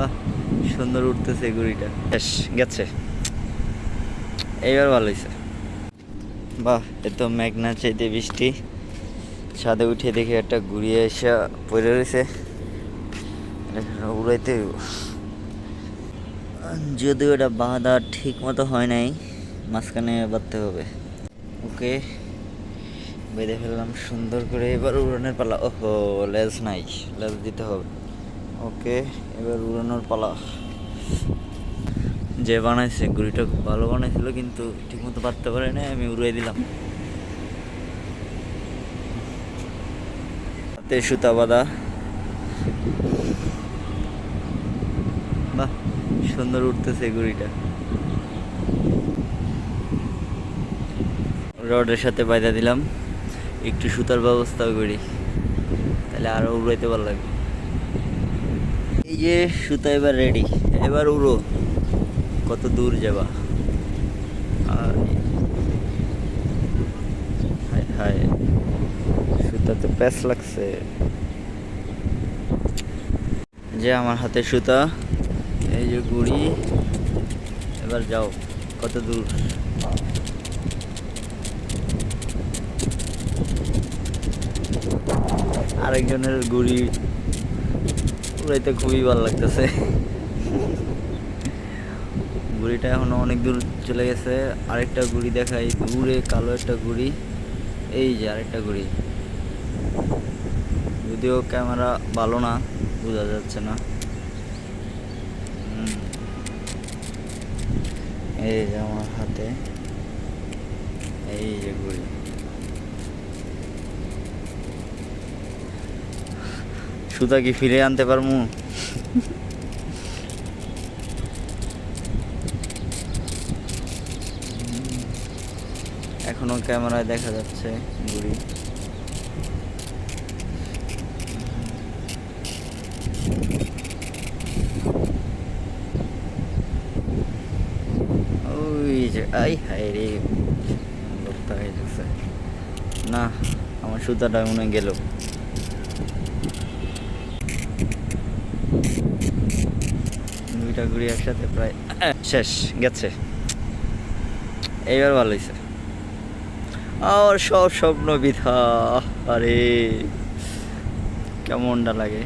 বাহ, সুন্দর উঠতেছে ঘুড়িটা। বেশ গেছে, এইবার ভালো হয়েছে। বাহ, এ তো মেঘনা চাইতে বৃষ্টি। ছাদে উঠে দেখে একটা ঘুরিয়ে এসে পড়ে রয়েছে, উড়াইতে হইব। যদিও এটা বাঁধা ঠিক মতো হয় নাই, মাঝখানে বাঁধতে হবে। ওকে, বেঁধে ফেললাম সুন্দর করে। এবার উড়ানোর পালা। ওহো, লেজ নাই, লেজ দিতে হবে। ওকে, এবার উড়ানোর পালা। যে বানাইছে ঘুড়িটা খুব ভালো বানাইছিল, কিন্তু ঠিকমতো বাঁধতে পারে না, আমি উড়াই দিলাম। হাতে সুতা বাঁধা। বাহ, সুন্দর উঠতেছে ঘুড়িটা। রডের সাথে বাইধা দিলাম, একটু সুতার ব্যবস্থাও করি, তাহলে আরো উড়াইতে ভালো লাগবে। এই যে সুতা এবার রেডি, এবার উড়ো, কত দূর যাবা। আর হায় হায়, সুতাতে প্যাচ লাগছে। যে আমার হাতে সুতা, এই যে গুড়ি, এবার যাও, কত দূর। আরেকজনের গুড়ি উড়াইতে খুবই ভালো লাগতেছে। গুড়িটা এখনো অনেক দূর চলে গেছে। আরেকটা গুড়ি দেখাই, দূরে কালো একটা গুড়ি। এই যে আরেকটা গুড়ি, যদিও ক্যামেরা ভালো না, বোঝা যাচ্ছে না। এই যে আমার হাতে, এই যে ঘুড়ি। সুতা কি ফিরে আনতে পারবো? এখনো ক্যামেরায় দেখা যাচ্ছে ঘুড়ি। ওই যে, আই হায় রে, লোকটা হয়ে গেছে না, আমার সুতাটা মনে হয় গেল। দুইটা ঘুড়ি একসাথে প্রায় শেষ গেছে, এইবার ভালো হয়েছে। আর সব স্বপ্ন বৃথা। আরে কেমনটা লাগে,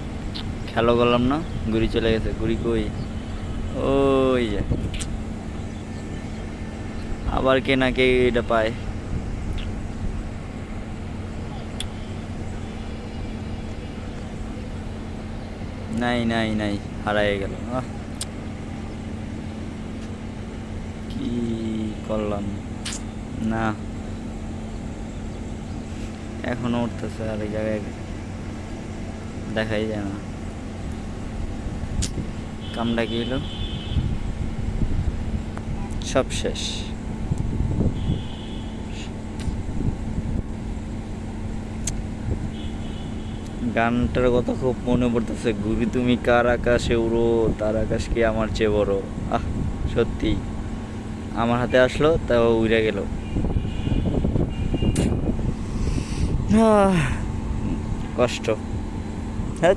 খেলো করলাম না, ঘুড়ি চলে গেছে। ঘুড়ি কই? ওই যে, আবার কে না কে এটা পায়। নাই নাই নাই, হারাই গেল। কি করলাম না, এখনো উঠতেছে, আর এই জায়গায় দেখাই যায় না। কামটা কি হলো, সব শেষ। গানটার কথা খুব মনে পড়তেছে, ঘুরি তুমি কার আকাশে উড়ো, তার আকাশ কি আমার চেয়ে বড়। আহ, সত্যি আমার হাতে আসলো, তাও উড়ে গেল। কষ্ট। হ্যাঁ।